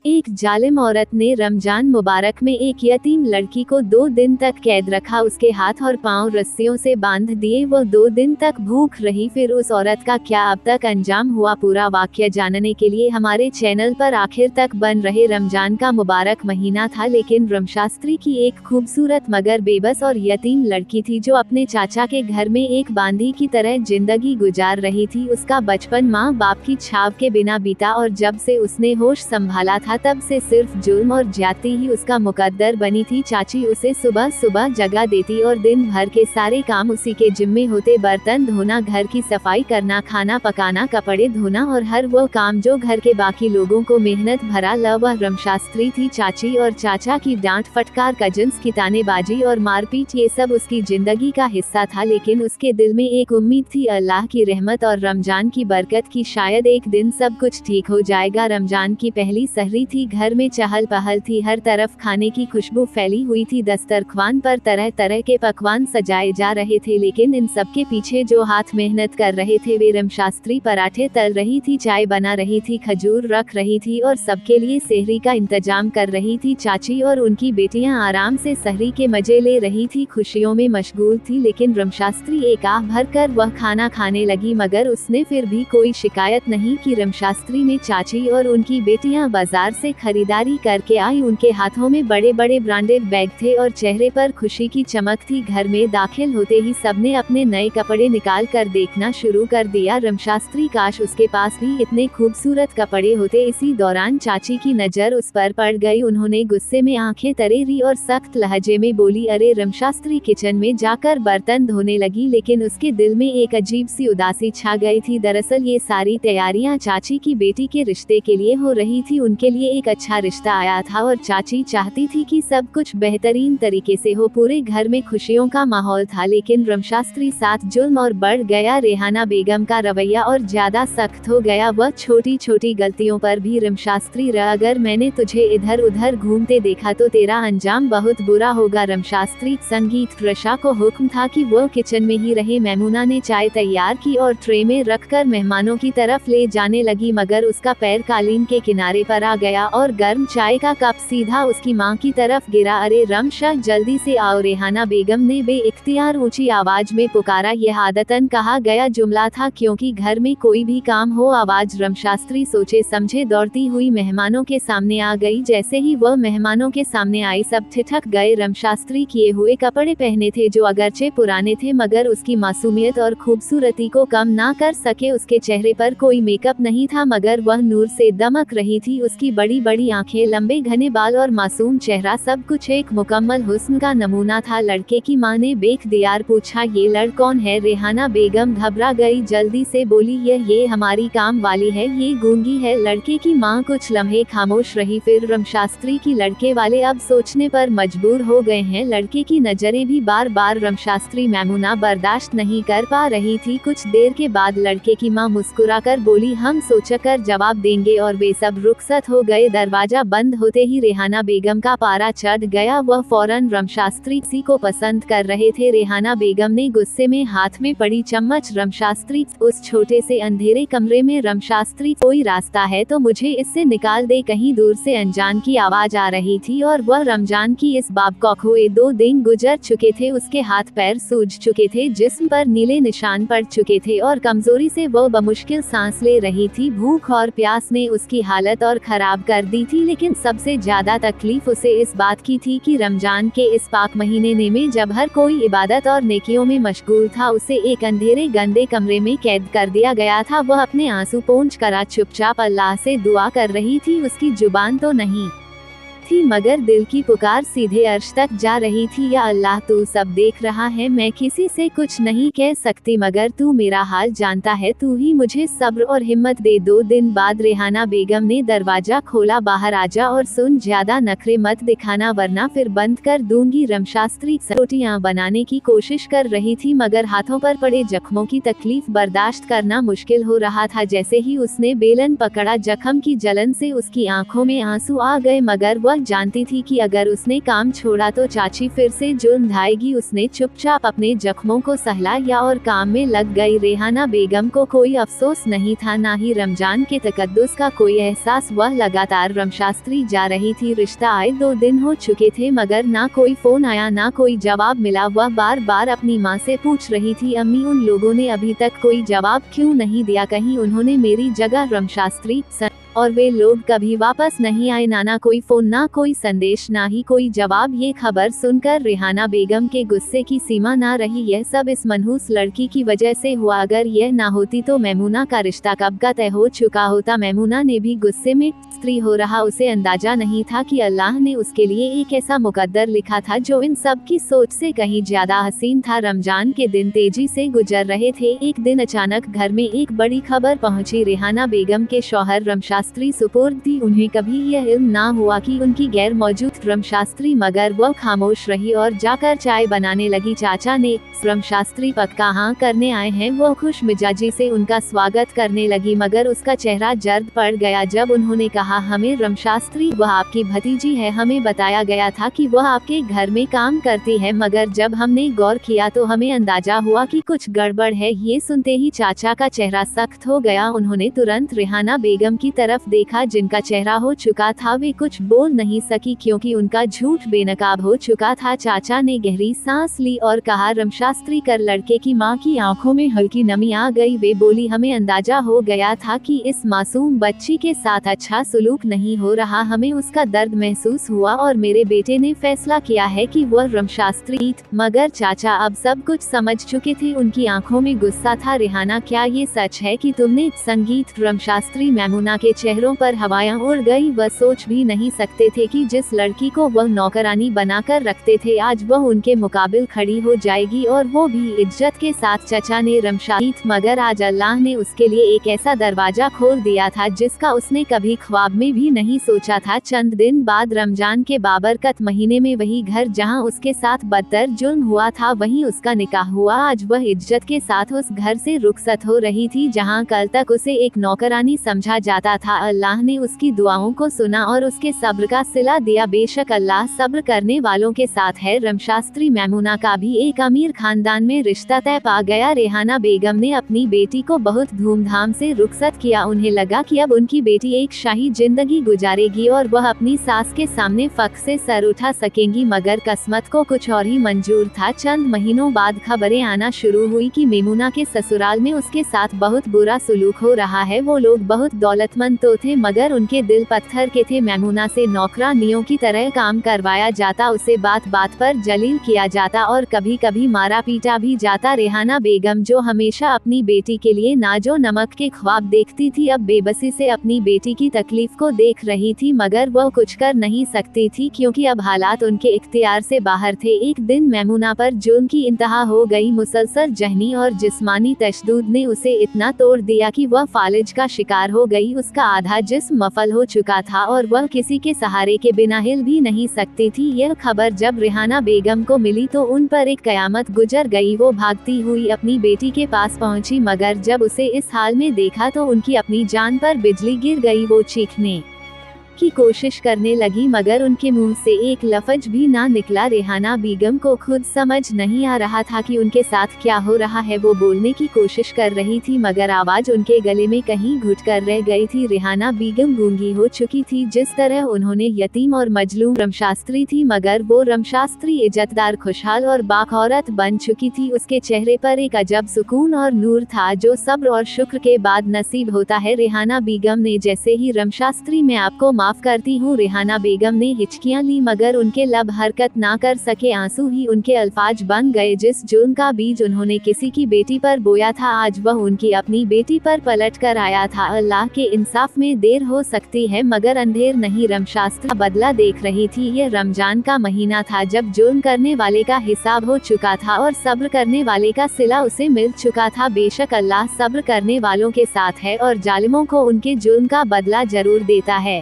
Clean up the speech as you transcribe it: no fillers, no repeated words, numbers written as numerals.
एक जालिम औरत ने रमजान मुबारक में एक यतीम लड़की को 2 दिन तक कैद रखा। उसके हाथ और पांव रस्सियों से बांध दिए। वो 2 दिन तक भूख रही। फिर उस औरत का क्या अब तक अंजाम हुआ? पूरा वाकया जानने के लिए हमारे चैनल पर आखिर तक बन रहे। रमजान का मुबारक महीना था, लेकिन रमशास्त्री की एक खूबसूरत मगर बेबस और यतीम लड़की थी जो अपने चाचा के घर में एक बांदी की तरह जिंदगी गुजार रही थी। उसका बचपन माँ बाप की छाव के बिना बीता और जब से उसने होश संभाला था तब से सिर्फ जुल्म और ज्यादती ही उसका मुकद्दर बनी थी। चाची उसे सुबह सुबह जगा देती और दिन भर के सारे काम उसी के जिम्मे होते। बर्तन धोना, घर की सफाई करना, खाना पकाना, कपड़े धोना और हर वो काम जो घर के बाकी लोगों को मेहनत भरा वह रमशास्त्री थी। चाची और चाचा की डांट फटकार, कजिन्स की तानेबाजी और मारपीट, ये सब उसकी जिंदगी का हिस्सा था। लेकिन उसके दिल में एक उम्मीद थी, अल्लाह की रहमत और रमजान की बरकत की। शायद एक दिन सब कुछ ठीक हो जाएगा। रमजान की पहली सहरी थी। घर में चहल पहल थी। हर तरफ खाने की खुशबू फैली हुई थी। दस्तरख्वान पर तरह तरह के पकवान सजाए जा रहे थे। लेकिन इन सब के पीछे जो हाथ मेहनत कर रहे थे वे रमशास्त्री पराठे तल रही थी, चाय बना रही थी, खजूर रख रही थी और सबके लिए सहरी का इंतजाम कर रही थी। चाची और उनकी बेटियां आराम से सहरी के मजे ले रही थी, खुशियों में मशगूल थी। लेकिन रमशास्त्री एक आह भरकर वह खाना खाने लगी, मगर उसने फिर भी कोई शिकायत नहीं की। रमशास्त्री में चाची और उनकी बेटियां बाजार से खरीदारी करके आई। उनके हाथों में बड़े बड़े ब्रांडेड बैग थे और चेहरे पर खुशी की चमक थी। घर में दाखिल होते ही सबने अपने नए कपड़े निकाल कर देखना शुरू कर दिया। रमशास्त्री, काश उसके पास भी इतने खूबसूरत कपड़े होते। इसी दौरान चाची की नजर उस पर पड़ गई। उन्होंने गुस्से में आंखें तरेरी और सख्त लहजे में बोली, अरे! रमशास्त्री किचन में जाकर बर्तन धोने लगी, लेकिन उसके दिल में एक अजीब सी उदासी छा गई थी। दरअसल ये सारी तैयारियां चाची की बेटी के रिश्ते के लिए हो रही थी। उनके लिए एक अच्छा रिश्ता आया था और चाची चाहती थी कि सब कुछ बेहतरीन तरीके से हो। पूरे घर में खुशियों का माहौल था, लेकिन रमशास्त्री साथ जुल्म और बढ़ गया। रेहाना बेगम का रवैया और ज्यादा सख्त हो गया। वह छोटी छोटी गलतियों पर भी रमशास्त्री, अगर मैंने तुझे इधर उधर घूमते देखा तो तेरा अंजाम बहुत बुरा होगा। रमशास्त्री, संगीत रशा को हुक्म था कि वो किचन में ही रहे। मैमूना ने चाय तैयार की और ट्रे में रखकर मेहमानों की तरफ ले जाने लगी, मगर उसका पैर कालीन के किनारे पर आ गया और गर्म चाय का कप सीधा उसकी मां की तरफ गिरा। अरे रमशा, जल्दी से आओ! रेहाना बेगम ने बेइख्तियार ऊंची आवाज में पुकारा। यह आदतन कहा गया जुमला था, क्योंकि घर में कोई भी काम हो आवाज। रमशास्त्री सोचे समझे दौड़ती हुई मेहमानों के सामने आ गई। जैसे ही वह मेहमानों के सामने आई सब ठिठक गए। रमशास्त्री किए हुए कपड़े पहने थे जो अगरचे पुराने थे, मगर उसकी मासूमियत और खूबसूरती को कम ना कर सके। उसके चेहरे पर कोई मेकअप नहीं था, मगर वह नूर से दमक रही थी। उसकी बड़ी बड़ी आंखें, लंबे घने बाल और मासूम चेहरा, सब कुछ एक मुकम्मल हुस्न का नमूना था। लड़के की मां ने बेख्तियार पूछा, ये लड़ कौन है? रेहाना बेगम घबरा गई, जल्दी से बोली, ये हमारी काम वाली है, ये गूंगी है। लड़के की मां कुछ लम्हे खामोश रही। फिर रमशास्त्री की लड़के वाले अब सोचने पर मजबूर हो गए हैं। लड़के की नजरें भी बार बार रमशास्त्री मैमूना बर्दाश्त नहीं कर पा रही थी। कुछ देर के बाद लड़के की मां मुस्कुराकर बोली, हम सोचकर जवाब देंगे, और वे सब रुखसत हो गए। दरवाजा बंद होते ही रेहाना बेगम का पारा चढ़ गया। वह फौरन रमशास्त्री सी को पसंद कर रहे थे। रेहाना बेगम ने गुस्से में हाथ में पड़ी चम्मच, रमशास्त्री, उस छोटे से अंधेरे कमरे में रमशास्त्री, कोई रास्ता है तो मुझे इससे निकाल दे। कहीं दूर से अनजान की आवाज आ रही थी और वह रमजान की इस बाब को हुए 2 दिन गुजर चुके थे। उसके हाथ पैर सूज चुके थे, जिस्म पर नीले निशान पड़ चुके थे और कमजोरी से वो बमुश्किल सांस ले रही थी। भूख और प्यास ने उसकी हालत और खराब कर दी थी, लेकिन सबसे ज्यादा तकलीफ उसे इस बात की थी कि रमजान के इस पाक महीने में जब हर कोई इबादत और नेकियों में मशगूल था, उसे एक अंधेरे गंदे कमरे में कैद कर दिया गया था। वह अपने आंसू पोंछ कर चुपचाप अल्लाह से दुआ कर रही थी। उसकी जुबान तो नहीं थी, मगर दिल की पुकार सीधे अर्श तक जा रही थी। या अल्लाह, तू सब देख रहा है, मैं किसी से कुछ नहीं कह सकती, मगर तू मेरा हाल जानता है, तू ही मुझे सब्र और हिम्मत दे। 2 दिन बाद रेहाना बेगम ने दरवाजा खोला, बाहर आजा और सुन, ज्यादा नखरे मत दिखाना वरना फिर बंद कर दूंगी। रमशास्त्री रोटियां बनाने की कोशिश कर रही थी, मगर हाथों पर पड़े जख्मों की तकलीफ बर्दाश्त करना मुश्किल हो रहा था। जैसे ही उसने बेलन पकड़ा, जख्म की जलन से उसकी आंखों में आंसू आ गए, मगर वह जानती थी कि अगर उसने काम छोड़ा तो चाची फिर से जुर्म ढाएगी। उसने चुपचाप अपने जख्मों को सहलाया और काम में लग गई। रेहाना बेगम को कोई अफसोस नहीं था, ना ही रमजान के तकद्दुस का कोई एहसास। वह लगातार रमशास्त्री जा रही थी। रिश्ता आए 2 दिन हो चुके थे मगर ना कोई फोन आया, ना कोई जवाब मिला। वह बार बार अपनी माँ से पूछ रही थी, अम्मी उन लोगों ने अभी तक कोई जवाब क्यों नहीं दिया? कहीं उन्होंने मेरी जगह रमशास्त्री और वे लोग कभी वापस नहीं आए। ना कोई फोन, ना कोई संदेश, ना ही कोई जवाब। ये खबर सुनकर रेहाना बेगम के गुस्से की सीमा ना रही। यह सब इस मनहूस लड़की की वजह से हुआ। अगर यह ना होती तो मैमूना का रिश्ता कब का तय हो चुका होता। मैमूना ने भी गुस्से में स्त्री हो रहा। उसे अंदाजा नहीं था कि अल्लाह ने उसके लिए एक ऐसा मुकद्दर लिखा था जो इन सब की सोच से कहीं ज्यादा हसीन था। रमजान के दिन तेजी से गुजर रहे थे। एक दिन अचानक घर में एक बड़ी खबर पहुंची। रेहाना बेगम के शौहर रमशास्त्री सुपुर्द थी। उन्हें कभी यह इल्म ना हुआ कि उनकी गैर मौजूद रमशास्त्री, मगर वह खामोश रही और जाकर चाय बनाने लगी। चाचा ने रमशास्त्री पक्का हाँ करने आए हैं। वह खुश मिजाजी से उनका स्वागत करने लगी मगर उसका चेहरा जर्द पड़ गया जब उन्होंने कहा, हमें रमशास्त्री, वह आपकी भतीजी है। हमें बताया गया था कि वह आपके घर में काम करती है, मगर जब हमने गौर किया तो हमें अंदाजा हुआ कि कुछ गड़बड़ है। ये सुनते ही चाचा का चेहरा सख्त हो गया। उन्होंने तुरंत रेहाना बेगम की तरफ देखा जिनका चेहरा हो चुका था। वे कुछ बोल नहीं सकी क्योंकि उनका झूठ बेनकाब हो चुका था। चाचा ने गहरी सांस ली और कहा, रमशास्त्री कर। लड़के की मां की आंखों में हल्की नमी आ गई। वे बोली, हमें अंदाजा हो गया था कि इस मासूम बच्ची के साथ अच्छा सलूक नहीं हो रहा। हमें उसका दर्द महसूस हुआ और मेरे बेटे ने फैसला किया है कि वह रमशास्त्री। मगर चाचा अब सब कुछ समझ चुके थे। उनकी आंखों में गुस्सा था। रेहाना, क्या ये सच है कि तुमने संगीत रमशास्त्री? मैमूना के चेहरों पर हवाएं उड़ गई। वह सोच भी नहीं सकते थे कि जिस लड़की को वह नौकरानी बनाकर रखते थे आज वह उनके मुकाबिल खड़ी हो जाएगी, और वो भी इज्जत के साथ। चचा ने रमशास्त्री, मगर आज अल्लाह ने उसके लिए एक ऐसा दरवाजा खोल दिया था जिसका उसने कभी ख्वाब में भी नहीं सोचा था। चंद दिन बाद रमजान के बाबरकत महीने में वही घर जहां उसके साथ बदतर जुल्म हुआ था वहीं उसका निकाह हुआ। आज वह इज्जत के साथ उस घर से रुखसत हो रही थी जहां कल तक उसे एक नौकरानी समझा जाता था। अल्लाह ने उसकी दुआओं को सुना और उसके सब्र का सिला दिया। बेशक अल्लाह सब्र करने वालों के साथ है। रमशास्त्री मैमूना का भी एक अमीर खानदान में रिश्ता तय पा गया। रेहाना बेगम ने अपनी बेटी को बहुत धूमधाम से रुखसत किया। उन्हें लगा कि अब उनकी बेटी एक शाही जिंदगी गुजारेगी और वह अपनी सास के सामने फख्र से सर उठा सकेंगी, मगर किस्मत को कुछ और ही मंजूर था। चंद महीनों बाद खबरें आना शुरू हुई कि मैमूना के ससुराल में उसके साथ बहुत बुरा सलूक हो रहा है। वो लोग बहुत दौलतमंद तो थे मगर उनके दिल पत्थर के थे। मैमूना से नौकरानियों की तरह काम करवाया जाता, उसे बात बात पर जलील किया जाता और कभी कभी मारा पीटा भी जाता। रेहाना बेगम जो हमेशा अपनी बेटी के लिए नाजो नमक के ख्वाब देखती थी अब बेबसी से अपनी बेटी की तकलीफ को देख रही थी, मगर वह कुछ कर नहीं सकती थी क्योंकि अब हालात उनके इख्तियार से बाहर थे। एक दिन मैमूना पर जुल्म की इंतहा हो गई। मुसलसल जहनी और जिस्मानी तशद्दुद ने उसे इतना तोड़ दिया कि वह फालिज का शिकार हो गई। उसका आधा जिस्म मफल हो चुका था और वह किसी के सहारे के बिना हिल भी नहीं सकती थी। यह खबर जब रेहाना बेगम को मिली तो उन पर एक कयामत गुजर गई। वो भागती हुई अपनी बेटी के पास पहुंची, मगर जब उसे इस हाल में देखा तो उनकी अपनी जान पर बिजली गिर गई। वो चीखने की कोशिश करने लगी मगर उनके मुंह से एक लफ्ज भी ना निकला। रेहाना बेगम को खुद समझ नहीं आ रहा था कि उनके साथ क्या हो रहा है। वो बोलने की कोशिश कर रही थी मगर आवाज उनके गले में कहीं घुट कर रह गई थी। रेहाना बेगम गूंगी हो चुकी थी। जिस तरह उन्होंने यतीम और मजलूम रमशास्त्री थी, मगर वो रमशास्त्री इज्जतदार, खुशहाल और बाक औरत बन चुकी थी। उसके चेहरे पर एक अजब सुकून और नूर था जो सब्र और शुक्र के बाद नसीब होता है। रेहाना बेगम ने जैसे ही रमशास्त्री, मैं आपको माफ करती हूँ, रेहाना बेगम ने हिचकियां ली मगर उनके लब हरकत ना कर सके। आंसू ही उनके अल्फाज बन गए। जिस जुल्म का बीज उन्होंने किसी की बेटी पर बोया था आज वह उनकी अपनी बेटी पर पलट कर आया था। अल्लाह के इंसाफ में देर हो सकती है मगर अंधेर नहीं। रमशास्त्री बदला देख रही थी। यह रमजान का महीना था जब जुल्म करने वाले का हिसाब हो चुका था और सब्र करने वाले का सिला उसे मिल चुका था। बेशक अल्लाह सब्र करने वालों के साथ है और जालिमों को उनके जुल्म का बदला जरूर देता है।